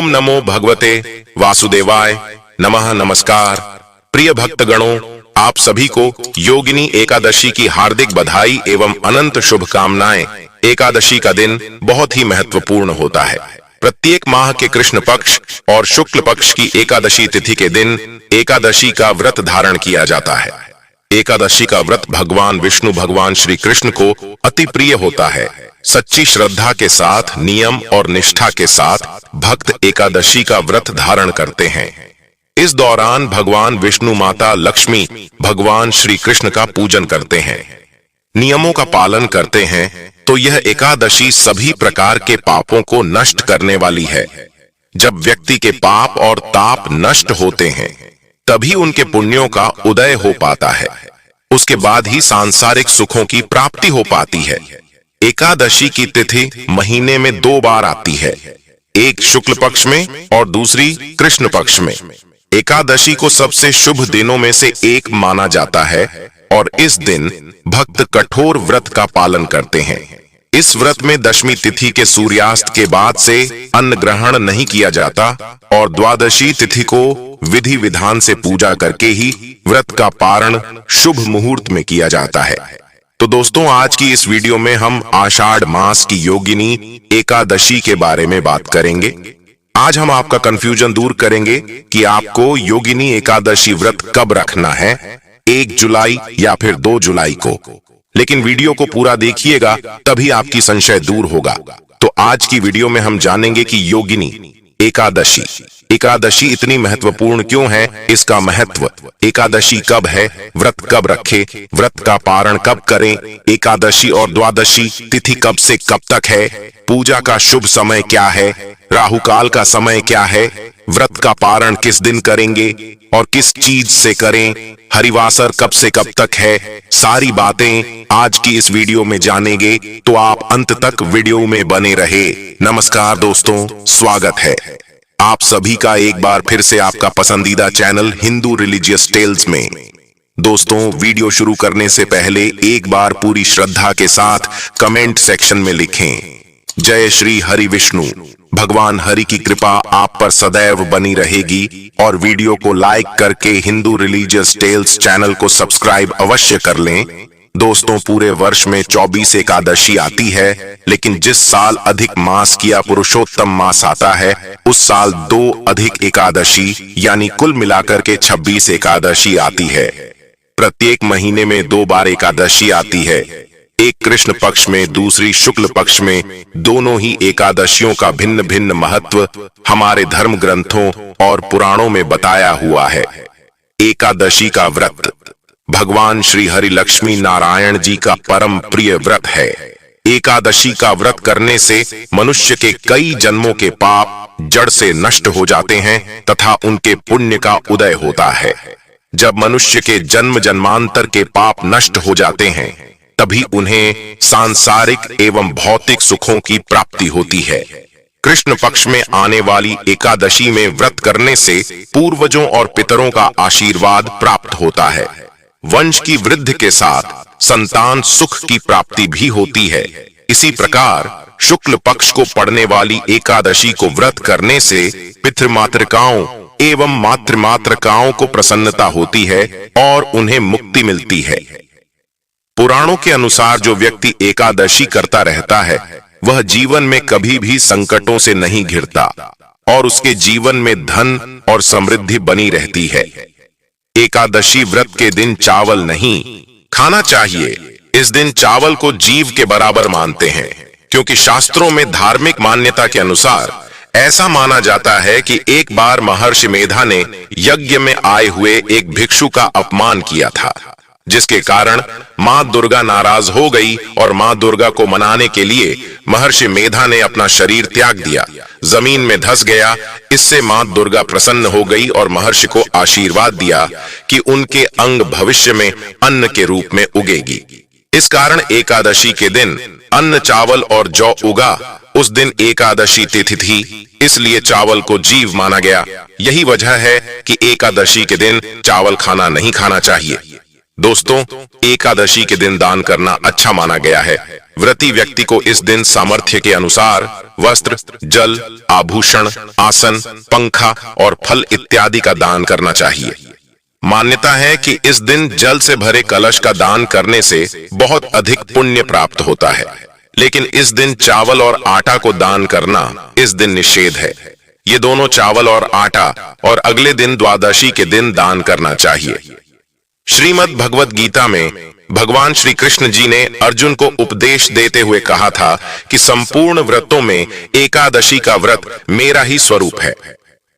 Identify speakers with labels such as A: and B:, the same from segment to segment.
A: ओम नमो भगवते वासुदेवाय नमः। नमस्कार प्रिय भक्तगणों, आप सभी को योगिनी एकादशी की हार्दिक बधाई एवं अनंत शुभकामनाएं। एकादशी का दिन बहुत ही महत्वपूर्ण होता है। प्रत्येक माह के कृष्ण पक्ष और शुक्ल पक्ष की एकादशी तिथि के दिन एकादशी का व्रत धारण किया जाता है। एकादशी का व्रत भगवान विष्णु भगवान श्री कृष्ण को अति प्रिय होता है। सच्ची श्रद्धा के साथ, नियम और निष्ठा के साथ भक्त एकादशी का व्रत धारण करते हैं। इस दौरान भगवान विष्णु, माता लक्ष्मी, भगवान श्री कृष्ण का पूजन करते हैं, नियमों का पालन करते हैं। तो यह एकादशी सभी प्रकार के पापों को नष्ट करने वाली है। जब व्यक्ति के पाप और ताप नष्ट होते हैं तभी उनके पुण्यों का उदय हो पाता है। उसके बाद ही सांसारिक सुखों की प्राप्ति हो पाती है। एकादशी की तिथि महीने में 2 बार आती है, एक शुक्ल पक्ष में और दूसरी कृष्ण पक्ष में। एकादशी को सबसे शुभ दिनों में से एक माना जाता है और इस दिन भक्त कठोर व्रत का पालन करते हैं। इस व्रत में दशमी तिथि के सूर्यास्त के बाद से अन्न ग्रहण नहीं किया जाता और द्वादशी तिथि को विधि विधान से पूजा करके ही व्रत का पारण शुभ मुहूर्त में किया जाता है। तो दोस्तों, आज की इस वीडियो में हम आषाढ़ मास की योगिनी एकादशी के बारे में बात करेंगे। आज हम आपका कंफ्यूजन दूर करेंगे कि आपको योगिनी एकादशी व्रत कब रखना है, 1 जुलाई या फिर 2 जुलाई को। लेकिन वीडियो को पूरा देखिएगा, तभी आपकी संशय दूर होगा। तो आज की वीडियो में हम जानेंगे कि योगिनी एकादशी इतनी महत्वपूर्ण क्यों है, इसका महत्व, एकादशी कब है, व्रत कब रखें, व्रत का पारण कब करें, एकादशी और द्वादशी तिथि कब से कब तक है, पूजा का शुभ समय क्या है, राहु काल का समय क्या है, व्रत का पारण किस दिन करेंगे और किस चीज से करें, हरिवासर कब से कब तक है, सारी बातें आज की इस वीडियो में जानेंगे। तो आप अंत तक वीडियो में बने रहे। नमस्कार दोस्तों, स्वागत है आप सभी का एक बार फिर से आपका पसंदीदा चैनल हिंदू रिलीजियस टेल्स में। दोस्तों, वीडियो शुरू करने से पहले एक बार पूरी श्रद्धा के साथ कमेंट सेक्शन में लिखें, जय श्री हरि विष्णु। भगवान हरि की कृपा आप पर सदैव बनी रहेगी और वीडियो को लाइक करके हिंदू रिलीजियस टेल्स चैनल को सब्सक्राइब अवश्य कर लें। दोस्तों, पूरे वर्ष में 24 एकादशी आती है, लेकिन जिस साल अधिक मास किया पुरुषोत्तम मास आता है, उस साल 2 अधिक एकादशी यानी कुल मिलाकर के 26 एकादशी आती है। प्रत्येक महीने में 2 बार एकादशी आती है, एक कृष्ण पक्ष में, दूसरी शुक्ल पक्ष में। दोनों ही एकादशियों का भिन्न भिन्न महत्व हमारे धर्म ग्रंथों और पुराणों में बताया हुआ है। एकादशी का व्रत भगवान श्री हरि लक्ष्मी नारायण जी का परम प्रिय व्रत है। एकादशी का व्रत करने से मनुष्य के कई जन्मों के पाप जड़ से नष्ट हो जाते हैं तथा उनके पुण्य का उदय होता है। जब मनुष्य के जन्म जन्मांतर के पाप नष्ट हो जाते हैं तभी उन्हें सांसारिक एवं भौतिक सुखों की प्राप्ति होती है। कृष्ण पक्ष में आने वाली एकादशी में व्रत करने से पूर्वजों और पितरों का आशीर्वाद प्राप्त होता है। वंश की वृद्धि के साथ संतान सुख की प्राप्ति भी होती है। इसी प्रकार शुक्ल पक्ष को पड़ने वाली एकादशी को व्रत करने से पितृमातृकाओं एवं मातृमातृकाओं को प्रसन्नता होती है और उन्हें मुक्ति मिलती है। पुराणों के अनुसार जो व्यक्ति एकादशी करता रहता है वह जीवन में कभी भी संकटों से नहीं घिरता और उसके जीवन में धन और समृद्धि बनी रहती है। एकादशी व्रत के दिन चावल नहीं खाना चाहिए। इस दिन चावल को जीव के बराबर मानते हैं, क्योंकि शास्त्रों में धार्मिक मान्यता के अनुसार ऐसा माना जाता है कि एक बार महर्षि मेधा ने यज्ञ में आए हुए एक भिक्षु का अपमान किया था, जिसके कारण मां दुर्गा नाराज हो गई और मां दुर्गा को मनाने के लिए महर्षि मेधा ने अपना शरीर त्याग दिया, जमीन में धंस गया। इससे मां दुर्गा प्रसन्न हो गई और महर्षि को आशीर्वाद दिया कि उनके अंग भविष्य में अन्न के रूप में उगेगी। इस कारण एकादशी के दिन अन्न, चावल और जौ उगा। उस दिन एकादशी तिथि थी, इसलिए चावल को जीव माना गया। यही वजह है कि एकादशी के दिन चावल खाना नहीं खाना चाहिए। दोस्तों, एकादशी के दिन दान करना अच्छा माना गया है। व्रती व्यक्ति को इस दिन सामर्थ्य के अनुसार वस्त्र, जल, आभूषण, आसन, पंखा और फल इत्यादि का दान करना चाहिए। मान्यता है कि इस दिन जल से भरे कलश का दान करने से बहुत अधिक पुण्य प्राप्त होता है, लेकिन इस दिन चावल और आटा को दान करना इस दिन निषेध है। ये दोनों चावल और आटा और अगले दिन द्वादशी के दिन दान करना चाहिए। श्रीमद् भगवत गीता में भगवान श्री कृष्ण जी ने अर्जुन को उपदेश देते हुए कहा था कि संपूर्ण व्रतों में एकादशी का व्रत मेरा ही स्वरूप है।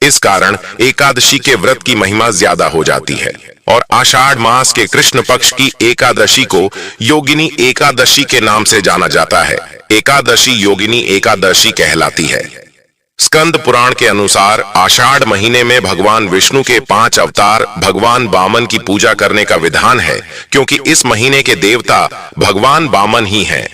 A: इस कारण एकादशी के व्रत की महिमा ज्यादा हो जाती है और आषाढ़ मास के कृष्ण पक्ष की एकादशी को योगिनी एकादशी के नाम से जाना जाता है। एकादशी योगिनी एकादशी कहलाती है। स्कंद पुराण के अनुसार आषाढ़ महीने में भगवान विष्णु के 5 अवतार भगवान वामन की पूजा करने का विधान है, क्योंकि इस महीने के देवता भगवान वामन ही हैं।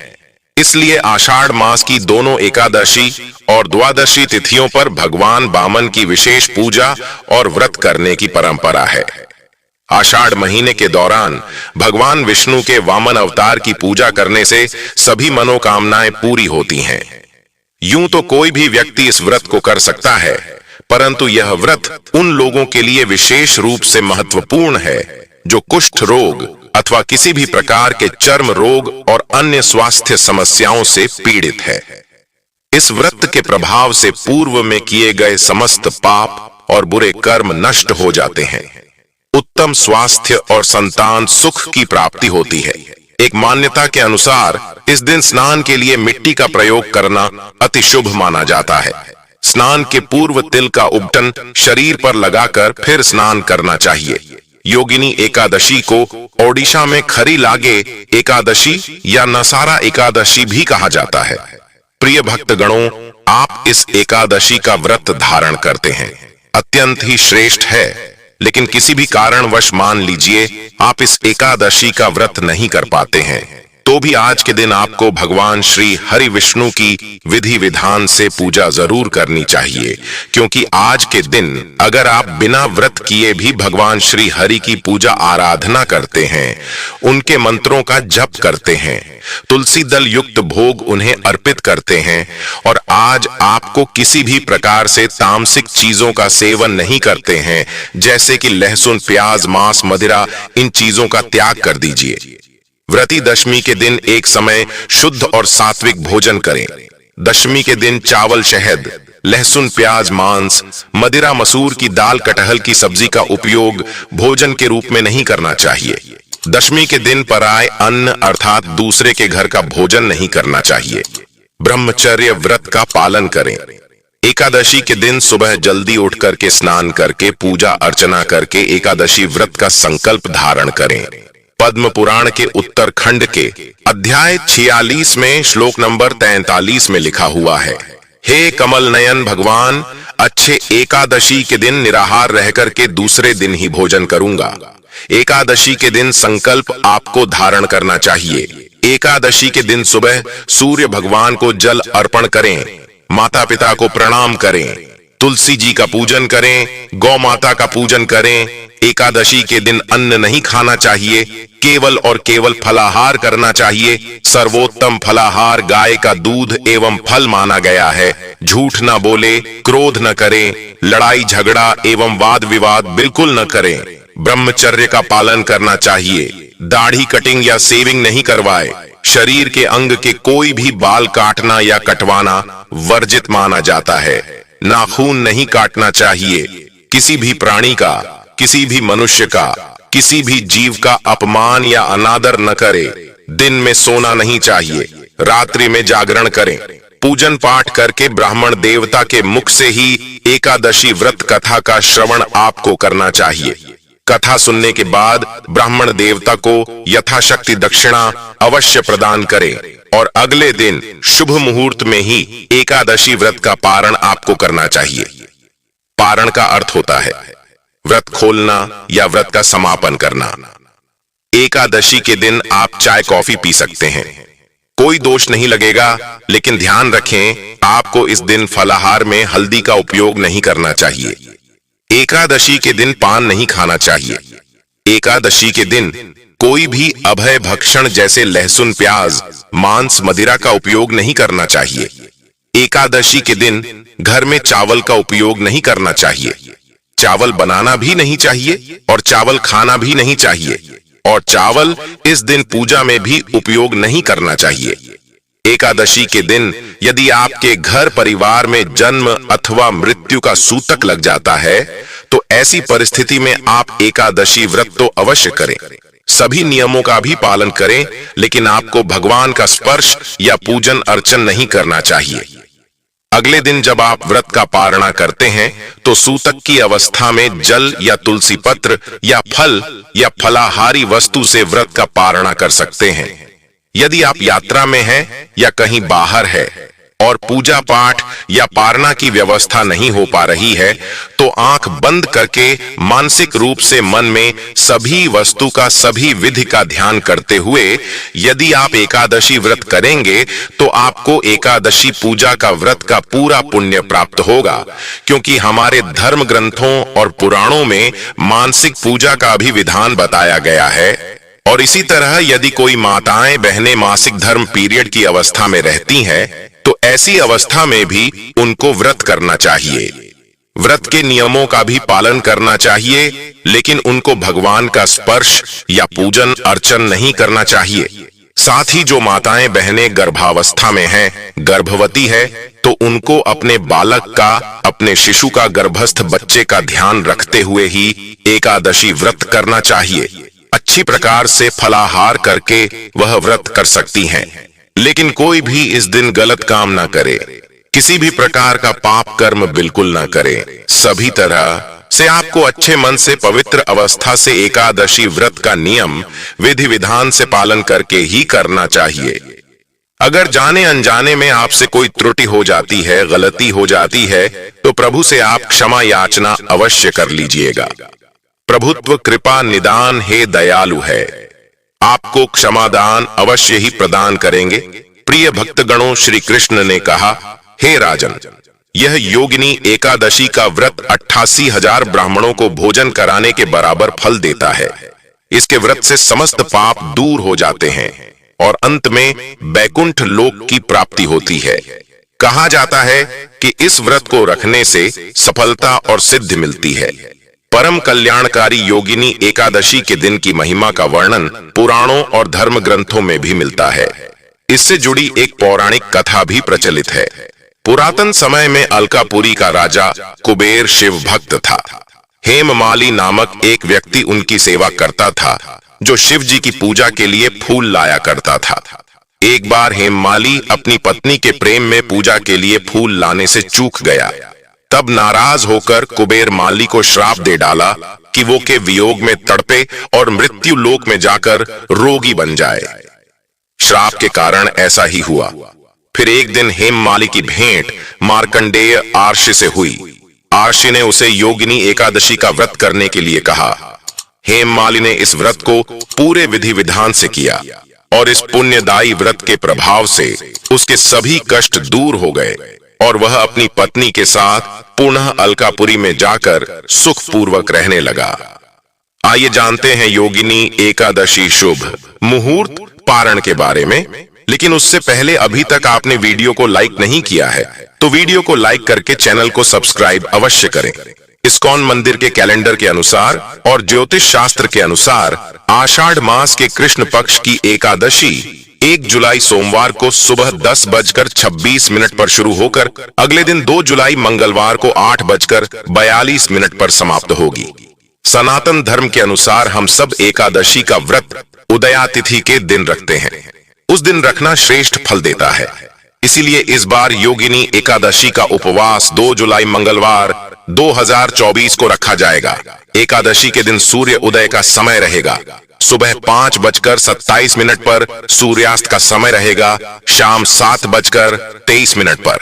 A: इसलिए आषाढ़ मास की दोनों एकादशी और द्वादशी तिथियों पर भगवान वामन की विशेष पूजा और व्रत करने की परंपरा है। आषाढ़ महीने के दौरान भगवान विष्णु के वामन अवतार की पूजा करने से सभी मनोकामनाएं पूरी होती हैं। यूं तो कोई भी व्यक्ति इस व्रत को कर सकता है, परंतु यह व्रत उन लोगों के लिए विशेष रूप से महत्वपूर्ण है जो कुष्ठ रोग अथवा किसी भी प्रकार के चर्म रोग और अन्य स्वास्थ्य समस्याओं से पीड़ित है। इस व्रत के प्रभाव से पूर्व में किए गए समस्त पाप और बुरे कर्म नष्ट हो जाते हैं। उत्तम स्वास्थ्य और संतान सुख की प्राप्ति होती है। एक मान्यता के अनुसार इस दिन स्नान के लिए मिट्टी का प्रयोग करना अति शुभ माना जाता है। स्नान के पूर्व तिल का उबटन शरीर पर लगाकर फिर स्नान करना चाहिए। योगिनी एकादशी को ओडिशा में खरी लागे एकादशी या नसारा एकादशी भी कहा जाता है। प्रिय भक्तगणों, आप इस एकादशी का व्रत धारण करते हैं, अत्यंत ही श्रेष्ठ है। लेकिन किसी भी कारणवश मान लीजिए आप इस एकादशी का व्रत नहीं कर पाते हैं, तो भी आज के दिन आपको भगवान श्री हरि विष्णु की विधि विधान से पूजा जरूर करनी चाहिए, क्योंकि आज के दिन अगर आप बिना व्रत किए भी भगवान श्री हरि की पूजा आराधना करते हैं, उनके मंत्रों का जप करते हैं, तुलसी दल युक्त भोग उन्हें अर्पित करते हैं और आज आपको किसी भी प्रकार से तामसिक चीजों का सेवन नहीं करते हैं, जैसे कि लहसुन, प्याज, मांस, मदिरा, इन चीजों का त्याग कर दीजिए। व्रती दशमी के दिन एक समय शुद्ध और सात्विक भोजन करें। दशमी के दिन चावल, शहद, लहसुन, प्याज, मांस, मदिरा, मसूर की दाल, कटहल की सब्जी का उपयोग भोजन के रूप में नहीं करना चाहिए। दशमी के दिन पराय अन्न अर्थात दूसरे के घर का भोजन नहीं करना चाहिए। ब्रह्मचर्य व्रत का पालन करें। एकादशी के दिन सुबह जल्दी उठ करके स्नान करके पूजा अर्चना करके एकादशी व्रत का संकल्प धारण करें। पद्म पुराण के उत्तरखंड के अध्याय 46 में श्लोक नंबर 43 में लिखा हुआ है, हे कमल नयन भगवान, अच्छे एकादशी के दिन निराहार रह करके दूसरे दिन ही भोजन करूंगा। एकादशी के दिन संकल्प आपको धारण करना चाहिए। एकादशी के दिन सुबह सूर्य भगवान को जल अर्पण करें, माता पिता को प्रणाम करें, तुलसी जी का पूजन करें, गौ माता का पूजन करें। एकादशी के दिन अन्न नहीं खाना चाहिए, केवल और केवल फलाहार करना चाहिए। सर्वोत्तम फलाहार गाय का दूध एवं फल माना गया है। झूठ न बोले, क्रोध न करें, लड़ाई झगड़ा एवं वाद विवाद बिल्कुल न करें। ब्रह्मचर्य का पालन करना चाहिए। दाढ़ी कटिंग या सेविंग नहीं करवाए। शरीर के अंग के कोई भी बाल काटना या कटवाना वर्जित माना जाता है। नाखून नहीं काटना चाहिए। किसी भी प्राणी का, किसी भी मनुष्य का, किसी भी जीव का अपमान या अनादर न करे। दिन में सोना नहीं चाहिए। रात्रि में जागरण करें। पूजन पाठ करके ब्राह्मण देवता के मुख से ही एकादशी व्रत कथा का श्रवण आपको करना चाहिए। कथा सुनने के बाद ब्राह्मण देवता को यथाशक्ति दक्षिणा अवश्य प्रदान करें और अगले दिन शुभ मुहूर्त में ही एकादशी व्रत का पारण आपको करना चाहिए। पारण का अर्थ होता है व्रत खोलना या व्रत का समापन करना। एकादशी के दिन आप चाय कॉफी पी सकते हैं, कोई दोष नहीं लगेगा, लेकिन ध्यान रखें आपको इस दिन फलाहार में हल्दी का उपयोग नहीं करना चाहिए। एकादशी के दिन पान नहीं खाना चाहिए। एकादशी के दिन कोई भी अभय भक्षण जैसे लहसुन, प्याज, मांस, मदिरा का उपयोग नहीं करना चाहिए। एकादशी के दिन घर में चावल का उपयोग नहीं करना चाहिए। चावल बनाना भी नहीं चाहिए और चावल खाना भी नहीं चाहिए, और चावल इस दिन पूजा में भी उपयोग नहीं करना चाहिए। एकादशी के दिन यदि आपके घर परिवार में जन्म अथवा मृत्यु का सूतक लग जाता है तो ऐसी परिस्थिति में आप एकादशी व्रत तो अवश्य करें। सभी नियमों का भी पालन करें, लेकिन आपको भगवान का स्पर्श या पूजन अर्चन नहीं करना चाहिए। अगले दिन जब आप व्रत का पारणा करते हैं तो सूतक की अवस्था में जल या तुलसी पत्र या फल या फलाहारी वस्तु से व्रत का पारणा कर सकते हैं। यदि आप यात्रा में हैं या कहीं बाहर है और पूजा पाठ या पारणा की व्यवस्था नहीं हो पा रही है तो आंख बंद करके मानसिक रूप से मन में सभी वस्तु का, सभी विधि का ध्यान करते हुए यदि आप एकादशी व्रत करेंगे तो आपको एकादशी पूजा का व्रत का पूरा पुण्य प्राप्त होगा, क्योंकि हमारे धर्म ग्रंथों और पुराणों में मानसिक पूजा का भी विधान बताया गया है। और इसी तरह यदि कोई माताएं बहनें मासिक धर्म पीरियड की अवस्था में रहती हैं तो ऐसी अवस्था में भी उनको व्रत करना चाहिए। व्रत के नियमों का भी पालन करना चाहिए, लेकिन उनको भगवान का स्पर्श या पूजन अर्चन नहीं करना चाहिए। साथ ही जो माताएं बहनें गर्भावस्था में हैं, गर्भवती है, तो उनको अपने बालक का, अपने शिशु का, गर्भस्थ बच्चे का ध्यान रखते हुए ही एकादशी व्रत करना चाहिए। अच्छी प्रकार से फलाहार करके वह व्रत कर सकती हैं, लेकिन कोई भी इस दिन गलत काम ना करे। किसी भी प्रकार का पाप कर्म बिल्कुल ना करे। सभी तरह से आपको अच्छे मन से पवित्र अवस्था से एकादशी व्रत का नियम विधि विधान से पालन करके ही करना चाहिए। अगर जाने अनजाने में आपसे कोई त्रुटि हो जाती है, गलती हो जाती है, तो प्रभु से आप क्षमा याचना अवश्य कर लीजिएगा। प्रभुत्व कृपा निदान हे दयालु है, आपको क्षमादान अवश्य ही प्रदान करेंगे। प्रिय भक्तगणों, श्री कृष्ण ने कहा, हे राजन, यह योगिनी एकादशी का व्रत 88,000 ब्राह्मणों को भोजन कराने के बराबर फल देता है। इसके व्रत से समस्त पाप दूर हो जाते हैं और अंत में बैकुंठ लोक की प्राप्ति होती है। कहा जाता है कि इस व्रत को रखने से सफलता और सिद्धि मिलती है। परम कल्याणकारी योगिनी एकादशी के दिन की महिमा का वर्णन पुराणों और धर्म ग्रंथों में भी मिलता है। इससे जुड़ी एक पौराणिक कथा भी प्रचलित है। पुरातन समय में अलकापुरी का राजा कुबेर शिव भक्त था। हेममाली नामक एक व्यक्ति उनकी सेवा करता था, जो शिव जी की पूजा के लिए फूल लाया करता था। एक बार हेममाली अपनी पत्नी के प्रेम में पूजा के लिए फूल लाने से चूक गया। तब नाराज होकर कुबेर माली को श्राप दे डाला कि वो के वियोग में तड़पे और मृत्यु लोक में जाकर रोगी बन जाए। श्राप के कारण ऐसा ही हुआ। फिर एक दिन हेममाली की भेंट मार्कंडेय आर्षि से हुई। आर्षि ने उसे योगिनी एकादशी का व्रत करने के लिए कहा। हेममाली ने इस व्रत को पूरे विधि विधान से किया और इस पुण्यदायी व्रत के प्रभाव से उसके सभी कष्ट दूर हो गए और वह अपनी पत्नी के साथ पुनः अलकापुरी में जाकर सुखपूर्वक रहने लगा। आइए जानते हैं योगिनी एकादशी शुभ मुहूर्त पारण के बारे में। लेकिन उससे पहले अभी तक आपने वीडियो को लाइक नहीं किया है तो वीडियो को लाइक करके चैनल को सब्सक्राइब अवश्य करें। इस्कॉन मंदिर के कैलेंडर के अनुसार और ज्योतिष शास्त्र के अनुसार आषाढ़ मास के कृष्ण पक्ष की एकादशी 1 जुलाई सोमवार को सुबह 10:26 पर शुरू होकर अगले दिन 2 जुलाई मंगलवार को 8:42 पर समाप्त होगी। सनातन धर्म के अनुसार हम सब एकादशी का व्रत उदया तिथि के दिन रखते हैं। उस दिन रखना श्रेष्ठ फल देता है। इसीलिए इस बार योगिनी एकादशी का उपवास 2 जुलाई मंगलवार 2024 को रखा जाएगा। एकादशी के दिन सूर्य उदय का समय रहेगा। सुबह 5:27 पर सूर्यास्त का समय रहेगा। शाम 7:23 पर।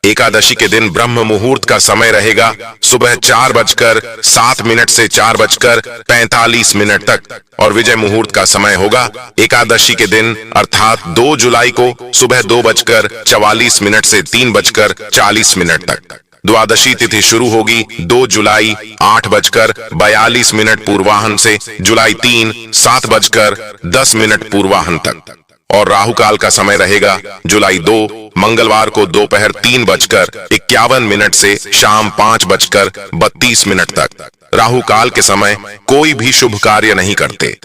A: एकादशी के दिन ब्रह्म मुहूर्त का समय रहेगा। सुबह 4:07 से 4:45 तक और विजय मुहूर्त का समय होगा एकादशी के दिन अर्थात 2 जुलाई को सुबह 2:44 से 3:40 तक। द्वादशी तिथि शुरू होगी 2 जुलाई 8:42 पूर्वाह्न से जुलाई 3 7:10 पूर्वाह्न तक, और राहु काल का समय रहेगा जुलाई 2 मंगलवार को दोपहर 3:51 से शाम 5:32 तक। राहु काल के समय कोई भी शुभ कार्य नहीं करते,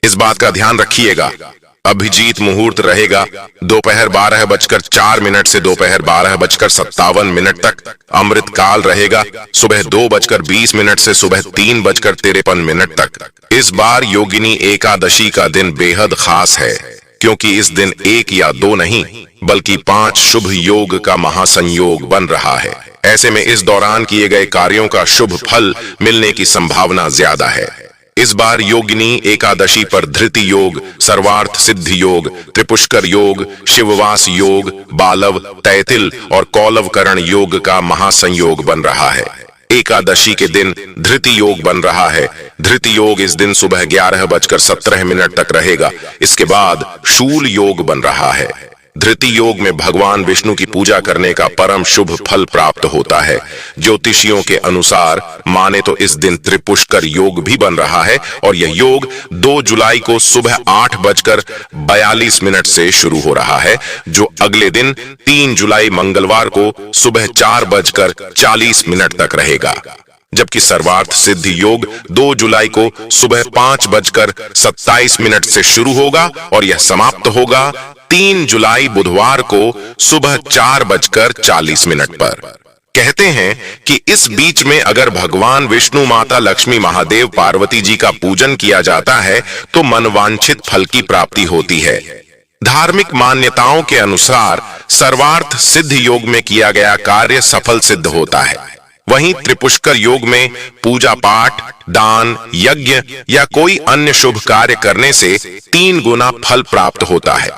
A: इस बात का ध्यान रखिएगा। अभिजीत मुहूर्त रहेगा दोपहर 12:04 से दोपहर 12:57 तक। अमृत काल रहेगा सुबह 2:20 से सुबह 3:53 तक। इस बार योगिनी एकादशी का दिन बेहद खास है, क्योंकि इस दिन 1 या 2 नहीं बल्कि 5 शुभ योग का महासंयोग बन रहा है। ऐसे में इस दौरान किए गए कार्यों का शुभ फल मिलने की संभावना ज्यादा है। इस बार योगिनी एकादशी पर धृति योग, सर्वार्थ सिद्धि योग, त्रिपुष्कर योग, शिववास योग, बालव, तैतिल और कौलवकरण योग का महासंयोग बन रहा है। एकादशी के दिन धृति योग बन रहा है। धृति योग इस दिन सुबह 11:17 तक रहेगा। इसके बाद शूल योग बन रहा है। धृति योग में भगवान विष्णु की पूजा करने का परम शुभ फल प्राप्त होता है। ज्योतिषियों के अनुसार माने तो इस दिन त्रिपुष्कर योग भी बन रहा है, और यह योग 2 जुलाई को सुबह 8:42 से शुरू हो रहा है, जो अगले दिन 3 जुलाई मंगलवार को सुबह 4:40 तक रहेगा। जबकि सर्वार्थ सिद्धि योग 2 जुलाई को सुबह 5:27 से शुरू होगा और यह समाप्त होगा 3 जुलाई बुधवार को सुबह 4:40 पर। कहते हैं कि इस बीच में अगर भगवान विष्णु, माता लक्ष्मी, महादेव, पार्वती जी का पूजन किया जाता है तो मनवांछित फल की प्राप्ति होती है। धार्मिक मान्यताओं के अनुसार सर्वार्थ सिद्धि योग में किया गया कार्य सफल सिद्ध होता है। वहीं त्रिपुष्कर योग में पूजा पाठ, दान, यज्ञ या कोई अन्य शुभ कार्य करने से 3 गुना फल प्राप्त होता है।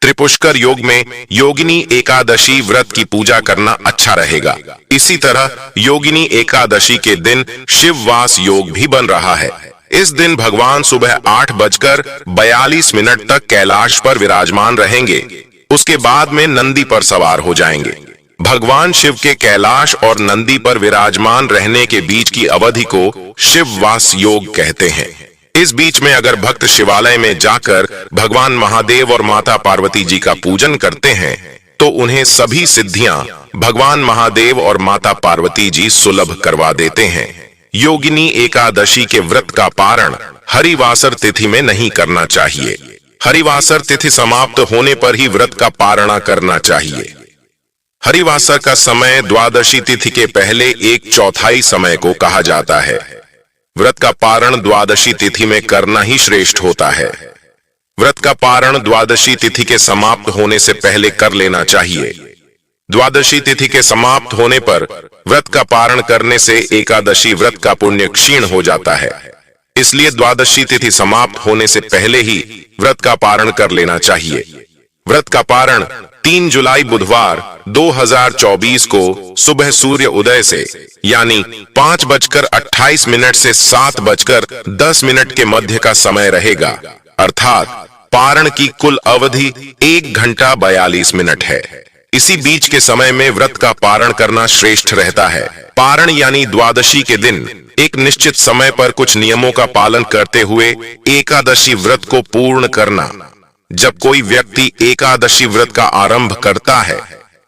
A: त्रिपुष्कर योग में योगिनी एकादशी व्रत की पूजा करना अच्छा रहेगा। इसी तरह योगिनी एकादशी के दिन शिववास योग भी बन रहा है। इस दिन भगवान सुबह 8:42 तक कैलाश पर विराजमान रहेंगे। उसके बाद में नंदी पर सवार हो जाएंगे। भगवान शिव के कैलाश और नंदी पर विराजमान रहने के बीच की अवधि को शिववास योग कहते हैं। इस बीच में अगर भक्त शिवालय में जाकर भगवान महादेव और माता पार्वती जी का पूजन करते हैं तो उन्हें सभी सिद्धियां भगवान महादेव और माता पार्वती जी सुलभ करवा देते हैं। योगिनी एकादशी के व्रत का पारण हरिवासर तिथि में नहीं करना चाहिए। हरिवासर तिथि समाप्त होने पर ही व्रत का पारणा करना चाहिए। हरिवासर का समय द्वादशी तिथि के पहले 1/4 समय को कहा जाता है। व्रत का पारण द्वादशी तिथि में करना ही श्रेष्ठ होता है। व्रत का पारण द्वादशी तिथि के समाप्त होने से पहले कर लेना चाहिए। द्वादशी तिथि के समाप्त होने पर व्रत का पारण करने से एकादशी व्रत का पुण्य क्षीण हो जाता है। इसलिए द्वादशी तिथि समाप्त होने से पहले ही व्रत का पारण कर लेना चाहिए। व्रत का पारण 3 जुलाई बुधवार 2024 को सुबह सूर्य उदय से यानी 5:28 से 7:10 के मध्य का समय रहेगा। अर्थात पारण की कुल अवधि 1 घंटा 42 मिनट है। इसी बीच के समय में व्रत का पारण करना श्रेष्ठ रहता है। पारण यानी द्वादशी के दिन एक निश्चित समय पर कुछ नियमों का पालन करते हुए एकादशी व्रत को पूर्ण करना। जब कोई व्यक्ति एकादशी व्रत का आरंभ करता है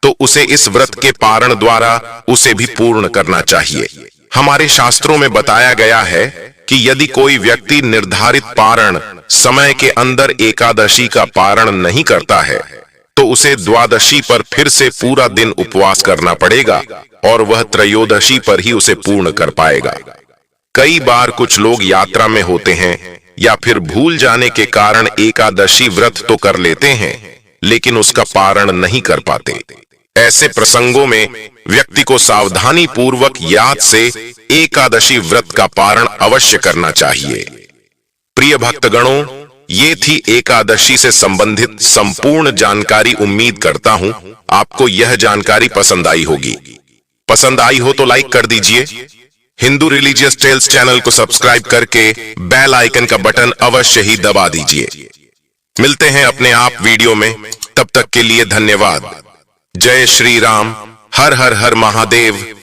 A: तो उसे इस व्रत के पारण द्वारा उसे भी पूर्ण करना चाहिए। हमारे शास्त्रों में बताया गया है कि यदि कोई व्यक्ति निर्धारित पारण समय के अंदर एकादशी का पारण नहीं करता है तो उसे द्वादशी पर फिर से पूरा दिन उपवास करना पड़ेगा और वह त्रयोदशी पर ही उसे पूर्ण कर पाएगा। कई बार कुछ लोग यात्रा में होते हैं या फिर भूल जाने के कारण एकादशी व्रत तो कर लेते हैं लेकिन उसका पारण नहीं कर पाते। ऐसे प्रसंगों में व्यक्ति को सावधानी पूर्वक याद से एकादशी व्रत का पारण अवश्य करना चाहिए। प्रिय भक्तगणों, ये थी एकादशी से संबंधित संपूर्ण जानकारी। उम्मीद करता हूं आपको यह जानकारी पसंद आई होगी। पसंद आई हो तो लाइक कर दीजिए। हिंदू रिलीजियस टेल्स चैनल को सब्सक्राइब करके बेल आइकन का बटन अवश्य ही दबा दीजिए। मिलते हैं अपने आप वीडियो में, तब तक के लिए धन्यवाद। जय श्री राम। हर हर हर महादेव।